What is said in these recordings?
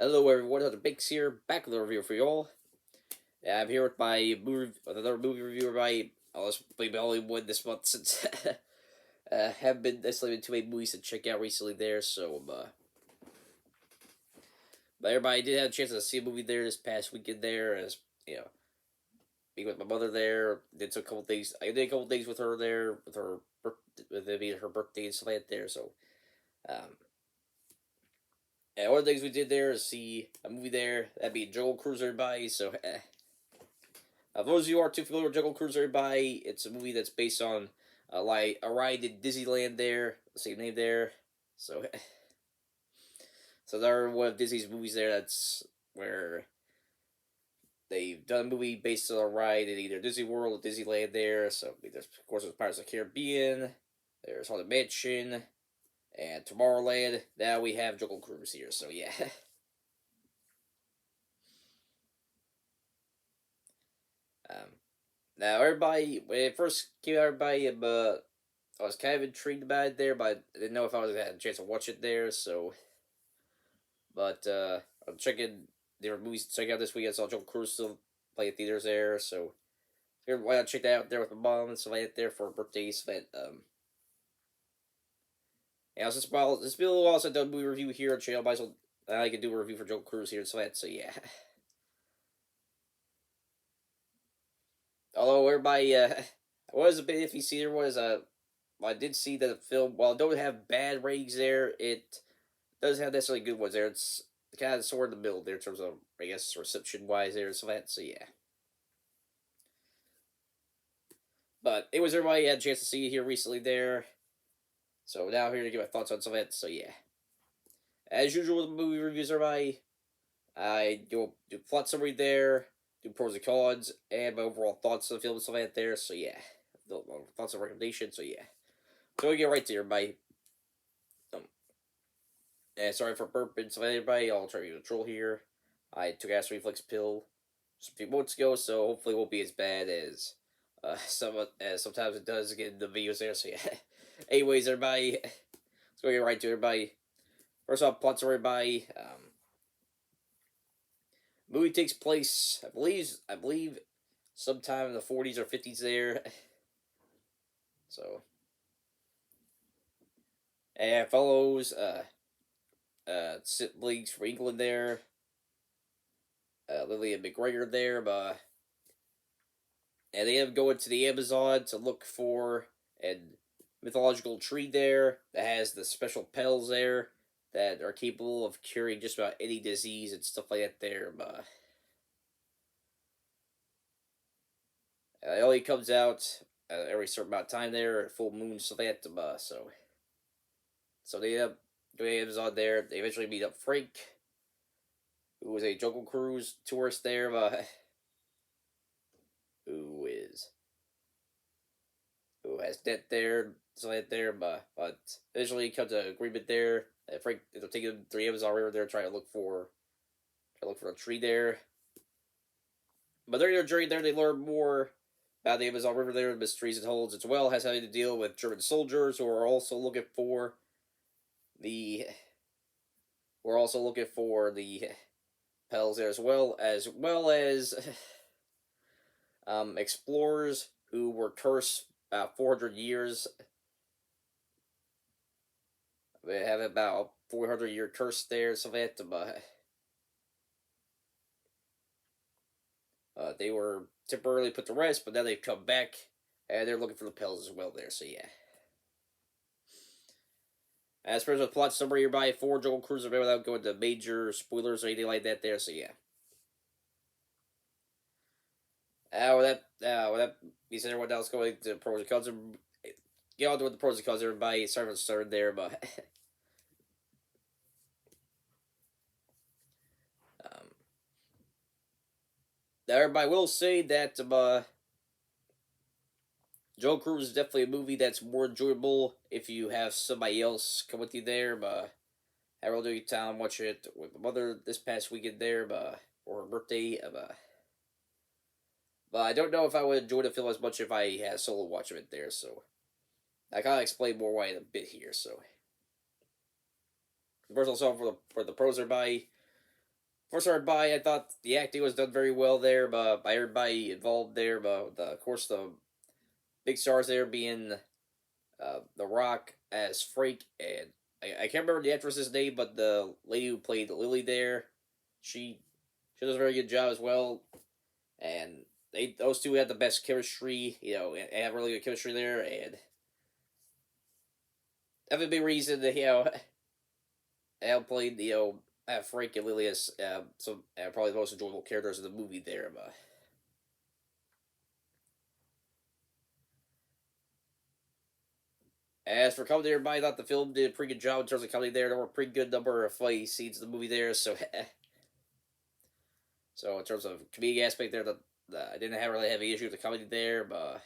Hello everyone, Hunter Bakes here, back with a review for y'all. I'm here with my another movie reviewer by let's play Hollywood this month since haven't been necessarily too many movies to check out recently there, so but everybody did have a chance to see a movie there this past weekend there, as you know, being with my mother there, did a couple things. I did a couple things with her there, with her with it being her birthday and stuff like that there, so um and one of the things we did there is see a movie there, that'd be Joel Cruise everybody, so for those of you who are too familiar with Jungle Cruise, everybody, it's a movie that's based on a ride in Disneyland there, same name there. So, so they're one of Disney's movies there. That's where they've done a movie based on a ride in either Disney World or Disneyland there. So there's of course there's Pirates of the Caribbean, there's Haunted Mansion, and Tomorrowland. Now we have Jungle Cruise here. So yeah. um, Now everybody when it first came out, everybody I was kind of intrigued about it there, but I didn't know if I was gonna have a chance to watch it there. So, but I'm checking different movies to check out this weekend. I saw Joe Cruise still play at theaters there, so figured why not check that out there with my mom and stuff like that there for her birthday. So that yeah, it's been a little while since I've done a movie review here on channel, but so I can do a review for Joe Cruise here and so that. So yeah. Although everybody was a bit iffy. See, there was I did see that the film, while it don't have bad ratings there, it doesn't have necessarily good ones there. It's kind of sort of in the middle there in terms of, I guess, reception wise there and so that. So yeah. But it was everybody had a chance to see it here recently there. So now here to give my thoughts on some of it. So yeah. As usual with movie reviews, everybody, I do plot summary there, do pros and cons, and my overall thoughts on the film and stuff like that there. So yeah. Thoughts and recommendations. So yeah. So we get right to everybody. And sorry for burping, so everybody, I'll try to control here. I took acid reflux pill just a few months ago, so hopefully it won't be as bad as sometimes it does get in the videos there. So yeah. Anyways, everybody, let's go get right to everybody. First off, plots for everybody. Movie takes place, I believe, sometime in the 40s or 50s there. So, and follows siblings from England there. Lily and McGregor there, but and they end up going to the Amazon to look for a mythological tree there that has the special petals there that are capable of curing just about any disease and stuff like that there. But it only comes out every certain amount of time there, full moon stuff like that. So they end up doing Amazon there. They eventually meet up Frank, who was a Jungle Cruise tourist there, who has debt there, so that there, but eventually comes to an agreement there. Frank they're taking them to the Amazon River there, trying to look for a tree there. But during their journey there, they learn more about the Amazon River there, the mysteries it holds, as well as having to deal with German soldiers who are also looking for the petals there, as well as explorers who were cursed about 400 years. They have about 400-year curse there, so that they were temporarily put to rest, but now they've come back and they're looking for the petals as well there. So yeah. As far as the plot summary, you're by 4 Joel Cruise without going to major spoilers or anything like that there. So yeah. With that being said, everyone else going to pros and cons. Get on to what the pros and cons. Everybody, sorry for the start there, but everybody will say that Joe Cruise is definitely a movie that's more enjoyable if you have somebody else come with you there. But I will do time watch it with my mother this past weekend there, for her birthday. But I don't know if I would enjoy the film as much if I had a solo watch of it there. So I kind of explain more why in a bit here. So first, I'll start for the pros everybody. first everybody, I thought the acting was done very well there, but by everybody involved there. But of course, the big stars there being The Rock as Freak, and I can't remember the actress's name, but the lady who played Lily there, she she does a very good job as well. And those two had the best chemistry, and have really good chemistry there, and that's a big reason that Al played Frank and Lily as some probably the most enjoyable characters in the movie there. But as for comedy, everybody thought the film did a pretty good job in terms of comedy there. There were a pretty good number of funny scenes in the movie there, so so in terms of comedic aspect there, I didn't have really have any issue with the comedy there, but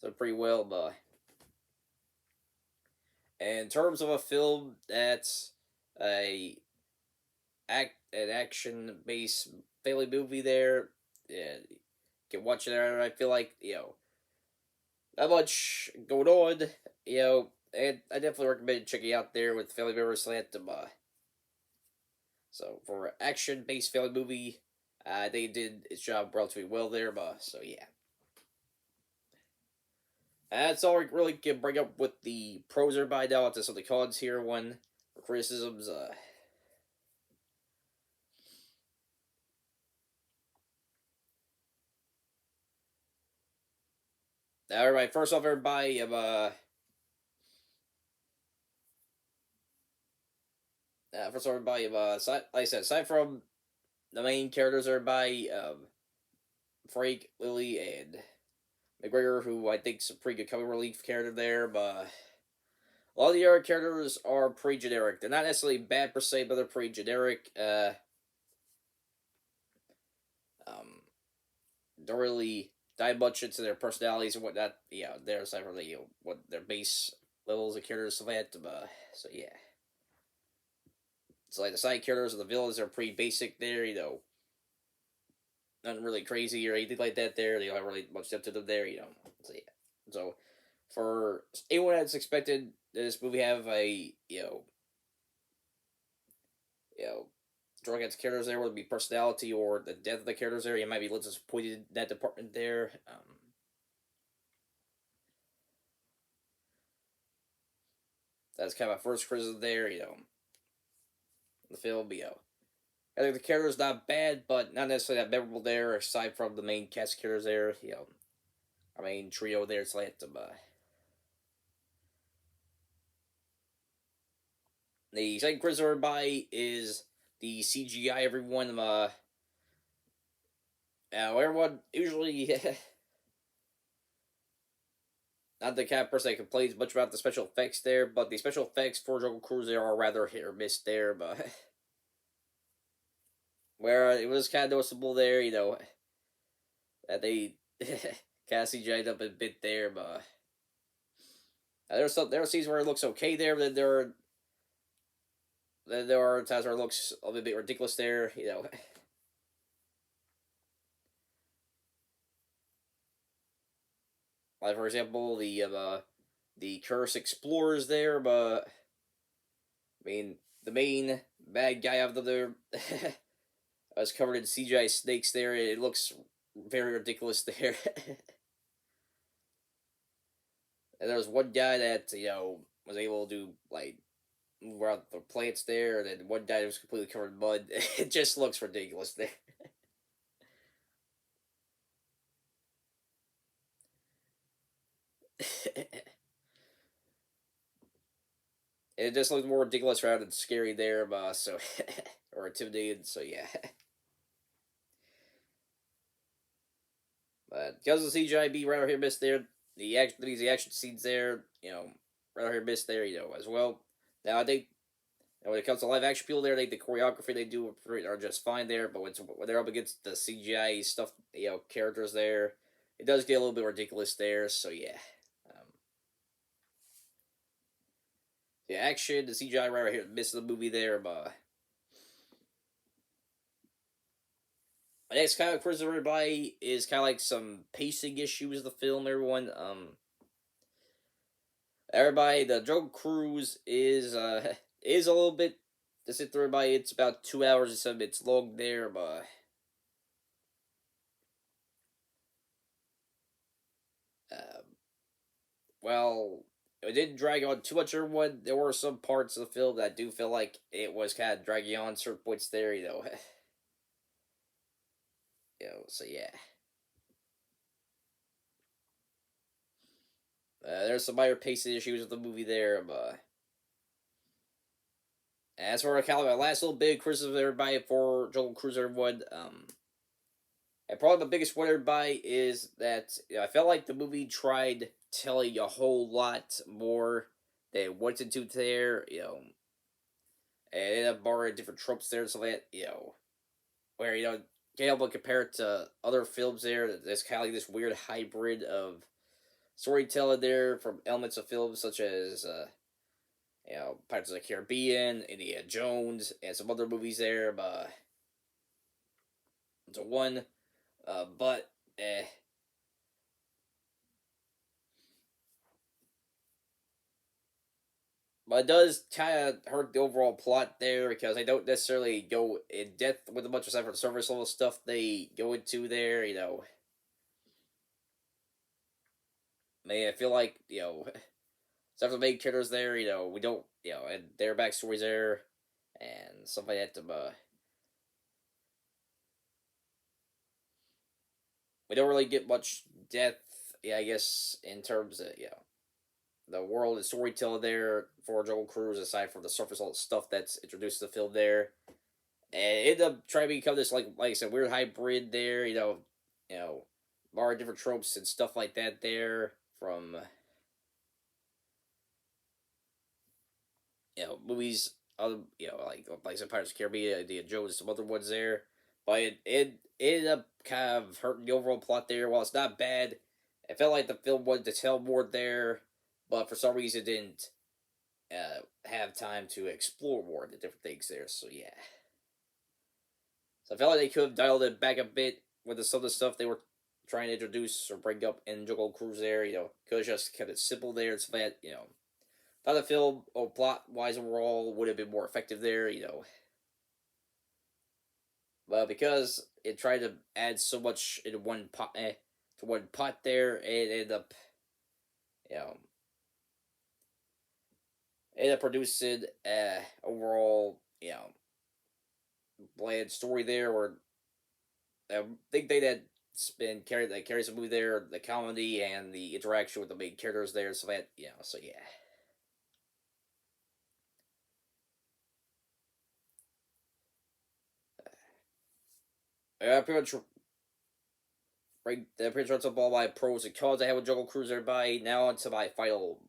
so pretty well. But in terms of a film that's a an action based family movie there, yeah, you can watch it there. I feel like not much going on, and I definitely recommend checking out there with family members. So for action based family movie, they did its job relatively well there, but so yeah. That's all we really can bring up with the pros are by now. Into some of the cons here. One for criticisms. All right. First off, everybody, first off, everybody, like I said, aside from the main characters, everybody, Frank, Lily, and McGregor, who I think is a pretty good comic relief character there, but a lot of the other characters are pretty generic. They're not necessarily bad per se, but they're pretty generic. Um, don't really dive much into their personalities and whatnot. Yeah, they're aside from what their base levels of characters stuff at. So yeah, it's like the side characters and the villains are pretty basic there. Nothing really crazy or anything like that. There, they don't have really much depth to them there. So yeah. So for anyone that's expected this movie have a you know drawing against characters there, whether it be personality or the depth of the characters there, you might be a little disappointed in that department there. That's kind of my first criticism there. The film, I think the character's not bad, but not necessarily that memorable there. Aside from the main cast characters there, our main trio there. It's like the second criticism by is the CGI. Everyone usually not the kind of person that complains much about the special effects there, but the special effects for Jungle Cruise there are rather hit or miss there. But where it was kind of noticeable there, that they kind of CGI'd up a bit there, but there are scenes where it looks okay there, but then there are times where it looks a little bit ridiculous there. Like for example, the Curse Explorers there, but I mean the main bad guy of the was covered in CGI snakes there. It looks very ridiculous there. And there was one guy that was able to like move around the plants there, and then one guy that was completely covered in mud. It just looks ridiculous there. It just looks more ridiculous rather than scary there, so or intimidating. So yeah, but because of the CGI be right over here missed there, the action scenes there, right over here missed there, as well. Now I think when it comes to live action people there, the choreography they do are just fine there. But when they're up against the CGI stuff, characters there, it does get a little bit ridiculous there. So yeah, um, the action, the CGI right here missing the movie there. But my next kind of criticism everybody is kind of like some pacing issues of the film. Everybody, the Joe Cruise is a little bit to sit through everybody. It's about 2 hours and 7 minutes long there, but um, well, it didn't drag on too much. Everyone, there were some parts of the film that I do feel like it was kind of dragging on certain points there. So yeah. There's some minor pacing issues with the movie there, but as for kind of my last little big criticism of everybody for Joel Cruise, everyone, and probably the biggest one everybody is that I felt like the movie tried telling a whole lot more than what's into there, and it ended up borrowing different tropes there, so that where can't help but compare it to other films there. There's kind of like this weird hybrid of storytelling there from elements of films such as Pirates of the Caribbean, Indiana Jones, and some other movies there. But it's a one, but but it does kind of hurt the overall plot there because they don't necessarily go in depth with a bunch of stuff for the surface level stuff they go into there. I feel like stuff the main characters there. We don't and their backstories there and stuff like that. We don't really get much depth. Yeah, I guess in terms of the world and storytelling there for Joel Cruz, aside from the surface level stuff that's introduced to the film there, and it ended up trying to become this like I said weird hybrid there. You know, borrow different tropes and stuff like that there from movies. Other like I said, Pirates of the Caribbean, Indiana Jones, some other ones there, but it ended up kind of hurting the overall plot there. While it's not bad, it felt like the film wanted to tell more there, but for some reason it didn't have time to explore more of the different things there. So yeah, so I felt like they could have dialed it back a bit with some of the stuff they were trying to introduce or bring up in Jungle Cruise there. Could have just kept it simple there. It's that thought the film or plot wise overall would have been more effective there. But because it tried to add so much into one pot to one pot there, it you know ended up producing overall bland story there. Or I think that's been carried that carries the movie there, the comedy and the interaction with the main characters there. So that so yeah. Pretty much right. That pretty much runs up all my pros and cons I have with Jungle Cruise. Everybody now onto my final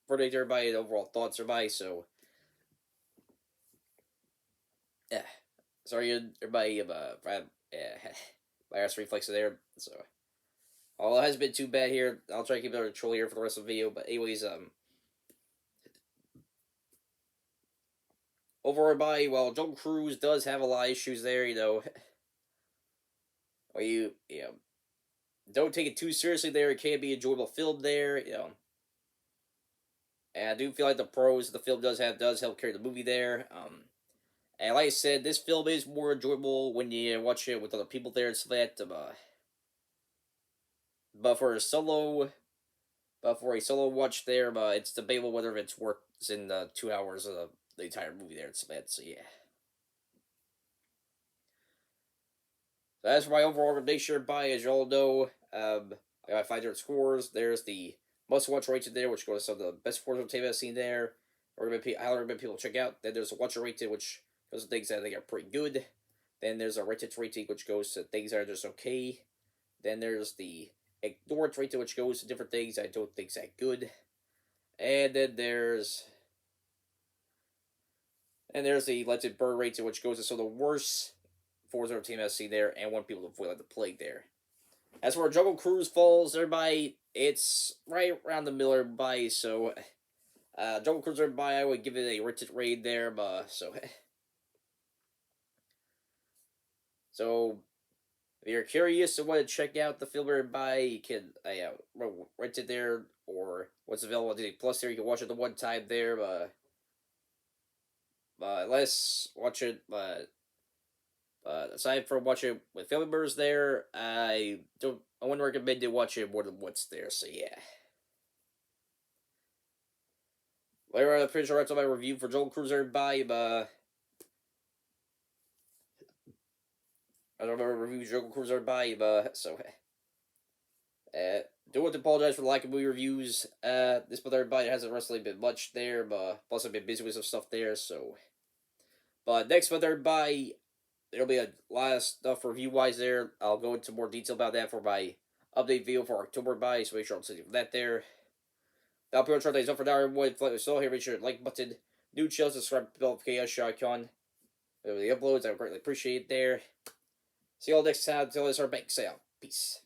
verdict. Everybody, and overall thoughts. Everybody. So yeah, sorry everybody. My ass reflexes there. So all it has been too bad here. I'll try to keep it under control here for the rest of the video. But anyways, overall, everybody. Well, Jungle Cruise does have a lot of issues there. Where you don't take it too seriously there. It can be an enjoyable film there. And I do feel like the pros the film does help carry the movie there. And like I said, this film is more enjoyable when you watch it with other people there. So that, but for a solo, watch there, it's debatable whether it's worth in the 2 hours of the entire movie there. So that, so yeah. So that's my overall recommendation. By as you all know, I got 5 different scores. There's the must watch rated there, which goes to some of the best scores of tape I've seen there. I highly recommend people check out. Then there's a watch rated, which goes to things that I think are pretty good. Then there's a rated rating, which goes to things that are just okay. Then there's the ignore it rating, which goes to different things I don't think that good. And then there's the let it burn rating, which goes to some of the worst 4-0 team I've seen there, and want people to avoid like the plague there. As for Jungle Cruise falls, everybody, it's right around the middle, everybody. So, Jungle Cruise, everybody, I would give it a rated raid there, but so if you're curious and want to check out the film, everybody, you can rent it there, or what's available on Disney Plus there. You can watch it the one time there, Let's watch it. Aside from watching with family members there, I wouldn't recommend to watch it more than once there. So yeah. Later on, I'm pretty sure that's my review for Joel Cruiser. Everybody, I don't remember review Joel Cruiser. Everybody, so do want to apologize for the lack of movie reviews. This month, everybody hasn't really been much there, but plus I've been busy with some stuff there. So, but next month, everybody, there'll be a lot of stuff review wise there. I'll go into more detail about that for my update video for October by, so make sure I'm sending that there. That'll be our trying things up for now, everyone. If you like the show, here, make sure to like button, new channel, subscribe, bell notification icon. The uploads, I would greatly appreciate it there. See you all next time. Until this, our bank sale. Peace.